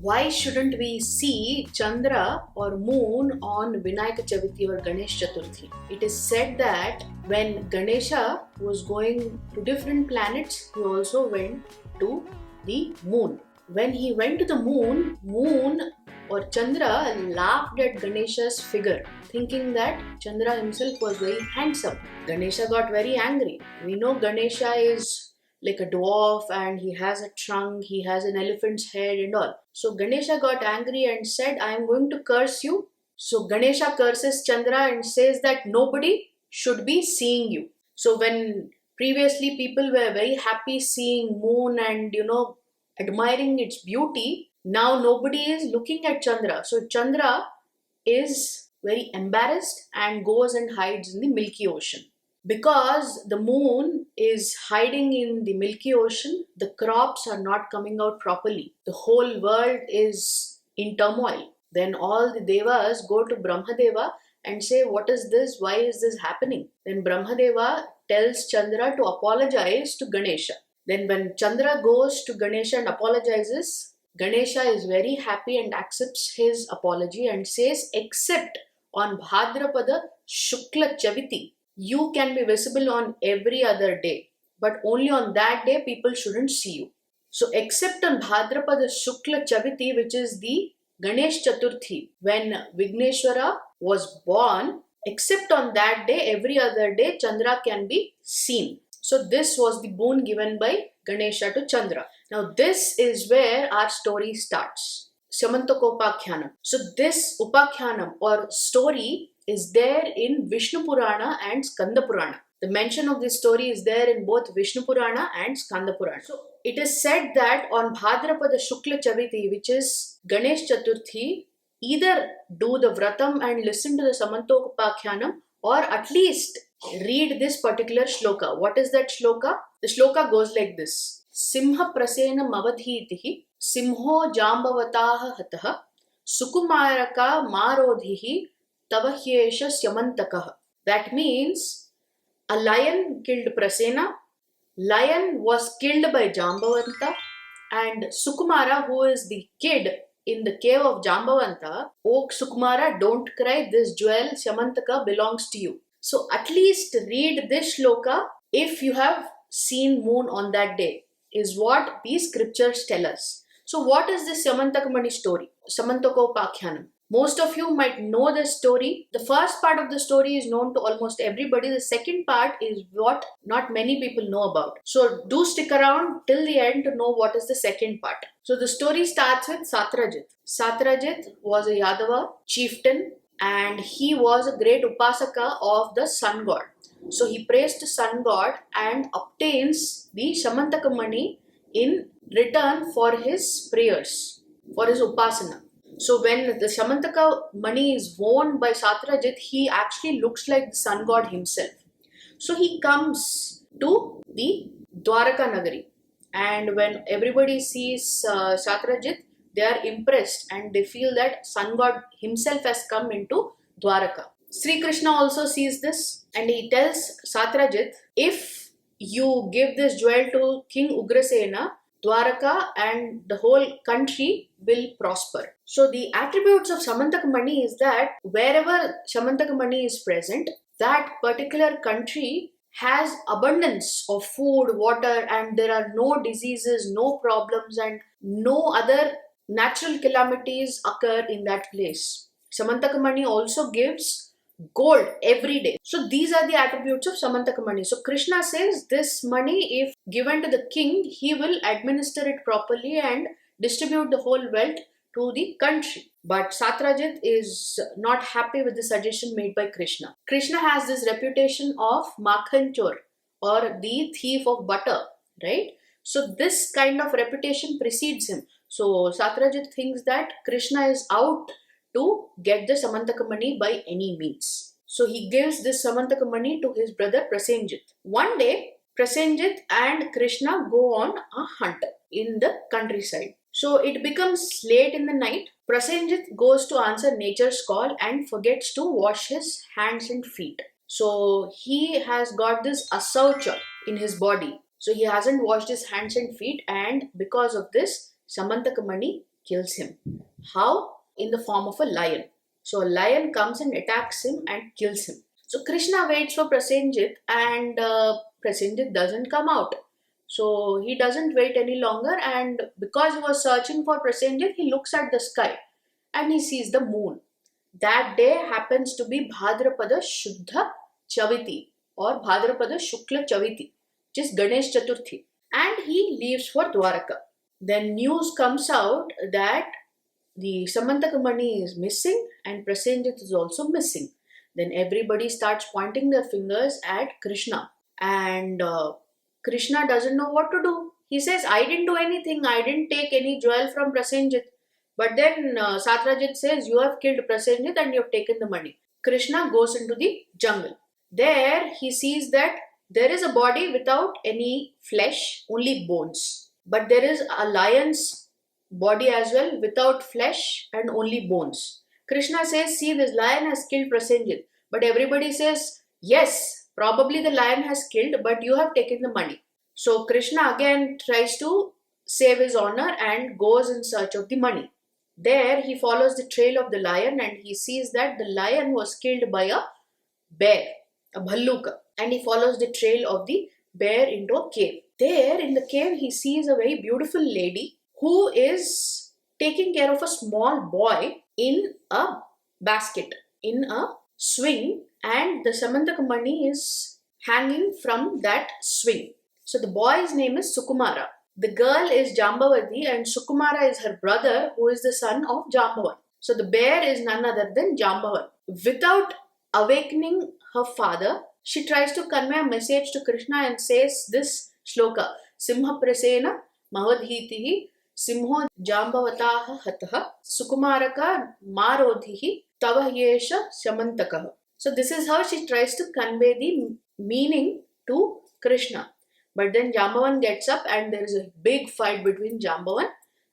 why shouldn't we see Chandra or moon on Vinayaka Chavithi or Ganesh Chaturthi? It is said that when Ganesha was going to different planets, he also went to the moon. When he went to the moon or Chandra laughed at Ganesha's figure, thinking that Chandra himself was very handsome. Ganesha got very angry. We know Ganesha is like a dwarf and he has a trunk, he has an elephant's head and all. So Ganesha got angry and said, I am going to curse you. So Ganesha curses Chandra and says that nobody should be seeing you. So when previously people were very happy seeing moon and admiring its beauty, now nobody is looking at Chandra. So Chandra is very embarrassed and goes and hides in the Milky Ocean. Because the moon is hiding in the Milky Ocean, the crops are not coming out properly. The whole world is in turmoil. Then all the devas go to Brahmadeva and say, what is this? Why is this happening? Then Brahmadeva tells Chandra to apologize to Ganesha. Then when Chandra goes to Ganesha and apologizes, Ganesha is very happy and accepts his apology and says, except on Bhadrapada Shukla Chaviti, you can be visible on every other day, but only on that day people shouldn't see you. So except on Bhadrapada Shukla Chaviti, which is the Ganesh Chaturthi, when Vigneshwara was born, except on that day, every other day Chandra can be seen. So this was the boon given by Ganesha to Chandra. Now this is where our story starts. Shyamantakopakhyanam. So this Upakhyanam or story is there in Vishnu Purana and Skanda Purana. The mention of this story is there in both Vishnu Purana and Skanda Purana. So it is said that on Bhadrapada Shukla Chaviti, which is Ganesh Chaturthi, either do the Vratam and listen to the Shyamantakopakhyanam or at least read this particular shloka. What is that shloka? The shloka goes like this. Simha prasena mavadhitihi simho jambavataha hataha sukumaraka marodhihi tavahyesha Shyamantakaha. That means a lion killed Prasena, lion was killed by Jambavanta, and Sukumara, who is the kid in the cave of Jambavanta, oh Sukumara, don't cry, this jewel Shyamantaka belongs to you. So at least read this shloka if you have seen moon on that day, is what these scriptures tell us. So what is this Shyamantaka Mani story? Shyamantakopakhyanam. Most of you might know this story. The first part of the story is known to almost everybody. The second part is what not many people know about. So do stick around till the end to know what is the second part. So the story starts with Satrajit. Satrajit was a Yadava chieftain and he was a great upasaka of the sun god. So he prays to sun god and obtains the Shyamantaka Mani in return for his prayers, for his upasana. So when the Shyamantaka Mani is worn by Satrajit, he actually looks like the sun god himself. So he comes to the Dwaraka Nagari, and when everybody sees Satrajit, they are impressed and they feel that sun god himself has come into Dwaraka. Sri Krishna also sees this and he tells Satrajit, if you give this jewel to King Ugrasena, Dwaraka and the whole country will prosper. So the attributes of Shyamantaka Mani is that wherever Shyamantaka Mani is present, that particular country has abundance of food, water, and there are no diseases, no problems, and no other natural calamities occur in that place. Shyamantaka Mani also gives gold every day. So these are the attributes of Shyamantaka Mani. So Krishna says this money, if given to the king, he will administer it properly and distribute the whole wealth to the country. But Satrajit is not happy with the suggestion made by Krishna. Krishna has this reputation of Makhan Chor or the thief of butter, right? So this kind of reputation precedes him. So Satrajit thinks that Krishna is out to get the Shyamantaka Mani by any means. So he gives this Shyamantaka Mani to his brother Prasenjit. One day, Prasenjit and Krishna go on a hunt in the countryside. So it becomes late in the night. Prasenjit goes to answer nature's call and forgets to wash his hands and feet. So he has got this asaucha in his body. So he hasn't washed his hands and feet, and because of this, Shyamantaka Mani kills him. How? In the form of a lion. So a lion comes and attacks him and kills him. So Krishna waits for Prasenjit, and Prasenjit doesn't come out. So he doesn't wait any longer, and because he was searching for Prasenjit, he looks at the sky and he sees the moon. That day happens to be Bhadrapada Shuddha Chaviti or Bhadrapada Shukla Chaviti, which is Ganesh Chaturthi. And he leaves for Dwaraka. Then news comes out that the Shyamantaka Mani is missing and Prasenjit is also missing. Then everybody starts pointing their fingers at Krishna. And Krishna doesn't know what to do. He says, I didn't do anything. I didn't take any jewel from Prasenjit. But then Satrajit says, you have killed Prasenjit and you have taken the money. Krishna goes into the jungle. There he sees that there is a body without any flesh, only bones. But there is a lion's body as well without flesh and only bones. Krishna says, see, this lion has killed Prasenjit. But everybody says, yes, probably the lion has killed, but you have taken the money. So Krishna again tries to save his honor and goes in search of the money. There he follows the trail of the lion and he sees that the lion was killed by a bear, a bhalluka. And he follows the trail of the bear into a cave. There in the cave he sees a very beautiful lady who is taking care of a small boy in a basket, in a swing, and the Shyamantaka Mani is hanging from that swing. So the boy's name is Sukumara. The girl is Jambavati and Sukumara is her brother who is the son of Jambavan. So the bear is none other than Jambavan. Without awakening her father, she tries to convey a message to Krishna and says this shloka: Simha prasena mahadhitihi simho Jambavataha hataha Sukumaraka marodhihi tava yesha Shyamantakah. So this is how she tries to convey the meaning to Krishna. But then Jambavan gets up and there is a big fight between Jambavan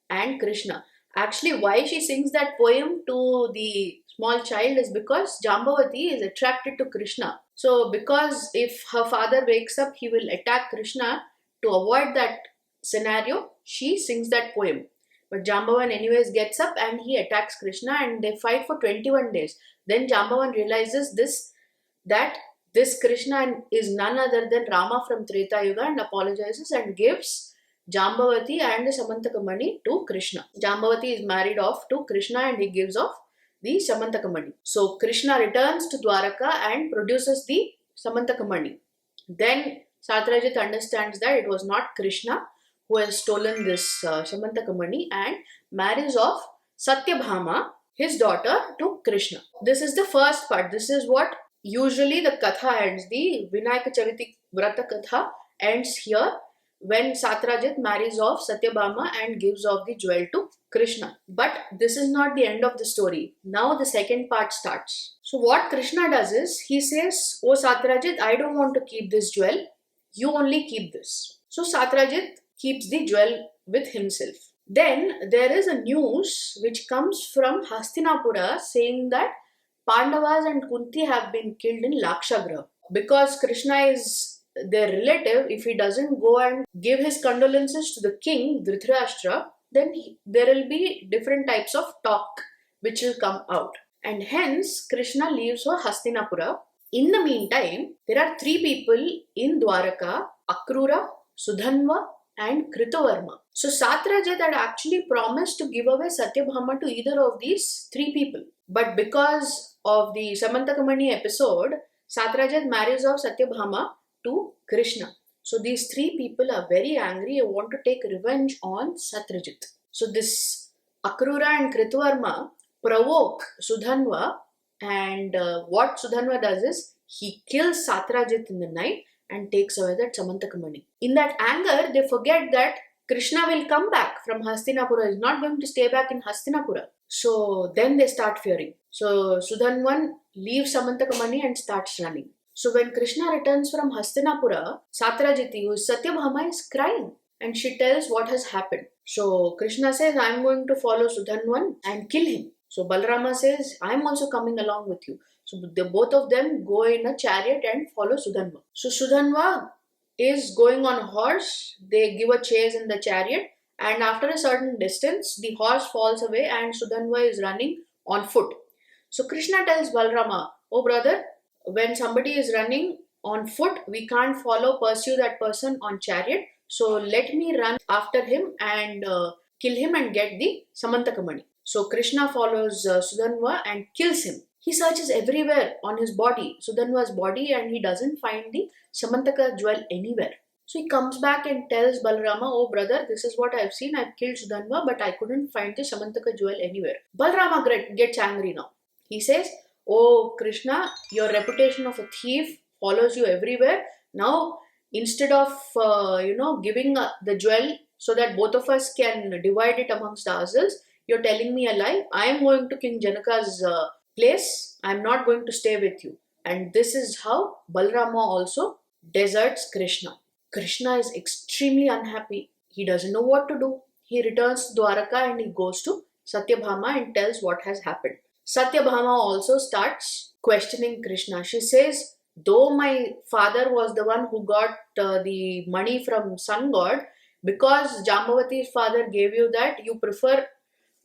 and Krishna. Actually, why she sings that poem to the small child is because Jambavati is attracted to Krishna. So because if her father wakes up, he will attack Krishna. To avoid that scenario, she sings that poem. But Jambavan anyways gets up and he attacks Krishna and they fight for 21 days. Then Jambavan realizes that this Krishna is none other than Rama from Treta Yuga and apologizes and gives Jambavati and the Shyamantaka Mani to Krishna. Jambavati is married off to Krishna and he gives off the Shyamantaka Mani. So Krishna returns to Dwaraka and produces the Shyamantaka Mani. Then Satrajit understands that it was not Krishna who has stolen this Shyamantaka Mani and marries off Satyabhama, his daughter, to Krishna. This is the first part. This is what usually the katha ends. The Vinayaka Chaviti Vrata katha ends here when Satrajit marries off Satyabhama and gives off the jewel to Krishna. But this is not the end of the story. Now the second part starts. So what Krishna does is, he says, oh Satrajit, I don't want to keep this jewel. You only keep this. So Satrajit keeps the jewel with himself. Then there is a news which comes from Hastinapura saying that Pandavas and Kunti have been killed in Lakshagraha. Because Krishna is their relative, if he doesn't go and give his condolences to the king, Dhritarashtra, then there will be different types of talk which will come out. And hence, Krishna leaves for Hastinapura. In the meantime, there are three people in Dwaraka: Akrura, Sudhanva and Kritavarma. So Satrajit had actually promised to give away Satyabhama to either of these three people. But because of the Shyamantaka Mani episode, Satrajit marries off Satyabhama to Krishna. So these three people are very angry and want to take revenge on Satrajit. So this Akrura and Kritavarma provoke Sudhanva, and what Sudhanva does is he kills Satrajit in the night and takes away that Shyamantaka Mani. In that anger, they forget that Krishna will come back from Hastinapura. He is not going to stay back in Hastinapura. So then they start fearing. So Sudhanvan leaves Shyamantaka Mani and starts running. So when Krishna returns from Hastinapura, Satrajiti, who is Satyabhama, is crying and she tells what has happened. So Krishna says, I am going to follow Sudhanvan and kill him. So Balarama says, I am also coming along with you. So both of them go in a chariot and follow Sudhanva. So Sudhanva is going on a horse. They give a chase in the chariot and after a certain distance, the horse falls away and Sudanva is running on foot. So Krishna tells Balarama, oh brother, when somebody is running on foot, we can't pursue that person on chariot. So let me run after him and kill him and get the Shyamantaka Mani. So Krishna follows Sudanva and kills him. He searches everywhere on his body, Sudanva's body, and he doesn't find the Shyamantaka jewel anywhere. So he comes back and tells Balarama, oh brother, this is what I've seen. I've killed Sudanva, but I couldn't find the Shyamantaka jewel anywhere. Balarama gets angry now. He says, oh Krishna, your reputation of a thief follows you everywhere. Now, instead of giving the jewel so that both of us can divide it amongst ourselves, you're telling me a lie. I am going to King Janaka's place. I'm not going to stay with you. And this is how Balarama also deserts Krishna. Krishna is extremely unhappy. He doesn't know what to do. He returns to Dwaraka and he goes to Satyabhama and tells what has happened. Satyabhama also starts questioning Krishna. She says, though my father was the one who got the money from sun god, because Jambavati's father gave you that, you prefer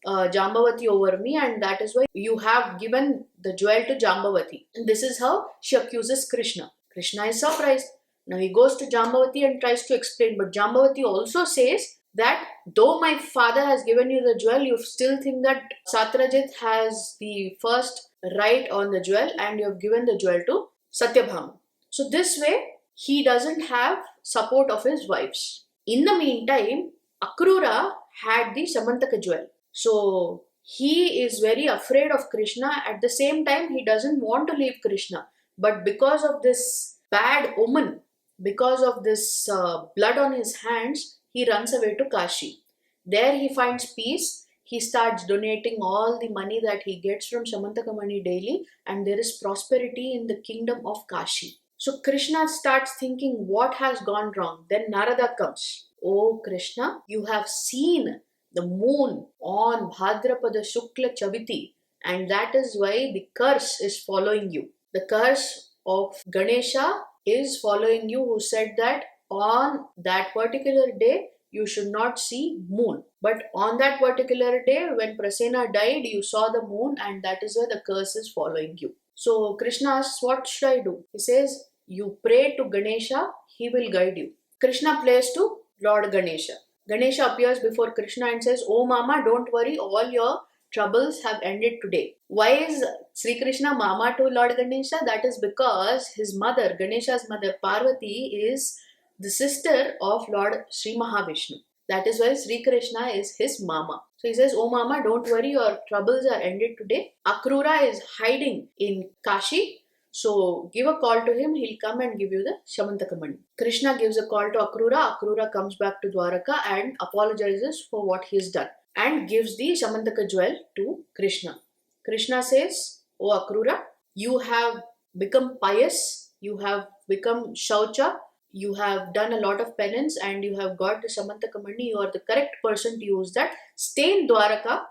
Jambavati over me, and that is why you have given the jewel to Jambavati. And this is how she accuses Krishna. Krishna is surprised. Now he goes to Jambavati and tries to explain, but Jambavati also says that though my father has given you the jewel, you still think that Satrajit has the first right on the jewel and you have given the jewel to Satyabhama. So this way, he doesn't have support of his wives. In the meantime, Akrura had the Shyamantaka jewel. So he is very afraid of Krishna. At the same time, he doesn't want to leave Krishna. But because of this bad omen, because of this blood on his hands, he runs away to Kashi. There he finds peace. He starts donating all the money that he gets from Shyamantaka Mani daily, and there is prosperity in the kingdom of Kashi. So Krishna starts thinking, what has gone wrong? Then Narada comes. Oh Krishna, you have seen the moon on Bhadrapada Shukla Chaviti, and that is why the curse is following you. The curse of Ganesha is following you, who said that on that particular day you should not see moon. But on that particular day when Prasena died, you saw the moon, and that is why the curse is following you. So Krishna asks, what should I do? He says, you pray to Ganesha, he will guide you. Krishna prays to Lord Ganesha. Ganesha appears before Krishna and says, oh mama, don't worry, all your troubles have ended today. Why is Sri Krishna mama to Lord Ganesha? That is because his mother, Ganesha's mother Parvati, is the sister of Lord Sri Mahavishnu. That is why Sri Krishna is his mama. So he says, oh mama, don't worry, your troubles are ended today. Akrura is hiding in Kashi. So give a call to him, he'll come and give you the Shyamantaka Mani. Krishna gives a call to Akrura. Akrura comes back to Dwaraka and apologizes for what he has done and gives the Shyamantaka jewel to Krishna. Krishna says, oh Akrura, you have become pious, you have become Shaucha, you have done a lot of penance and you have got the Shyamantaka Mani. You are the correct person to use that. Stay in Dwaraka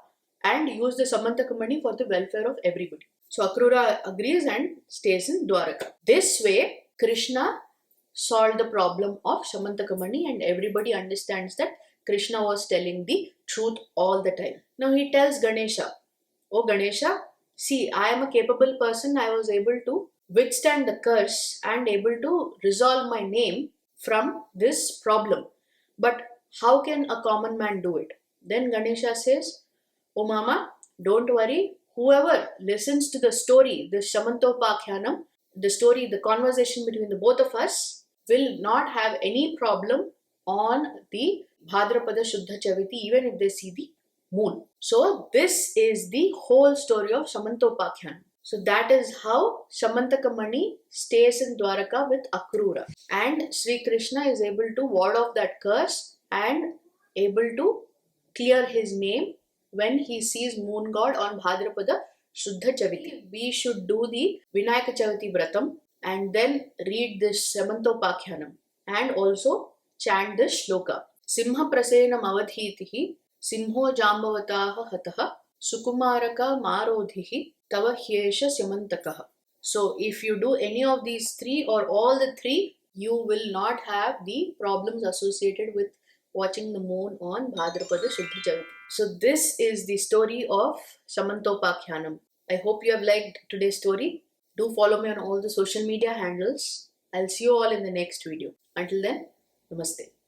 and use the Shyamantaka Mani for the welfare of everybody. So Akrura agrees and stays in Dwaraka. This way, Krishna solved the problem of Shyamantaka Mani, and everybody understands that Krishna was telling the truth all the time. Now he tells Ganesha, oh Ganesha, see, I am a capable person. I was able to withstand the curse and able to resolve my name from this problem. But how can a common man do it? Then Ganesha says, oh mama, don't worry. Whoever listens to the story, the Shyamantakopakhyanam, the story, the conversation between the both of us, will not have any problem on the Bhadrapada Shuddha Chaviti, even if they see the moon. So this is the whole story of Shyamantakopakhyanam. So that is how Shyamantaka Mani stays in Dwaraka with Akrura. And Sri Krishna is able to ward off that curse and able to clear his name when he sees moon god on Bhadrapada Shuddha Chaviti. We should do the Vinayaka Chaviti Vratam and then read this Shyamantakopakhyanam and also chant this shloka. Simha prasenam avadhitihi simho jambavataha hataha sukumaraka marodhihi tava hyesha Shyamantakaha. So if you do any of these three or all the three, you will not have the problems associated with watching the moon on Bhadrapada Shuddha Chavithi. So this is the story of Shyamantakopakhyanam. I hope you have liked today's story. Do follow me on all the social media handles. I'll see you all in the next video. Until then, namaste.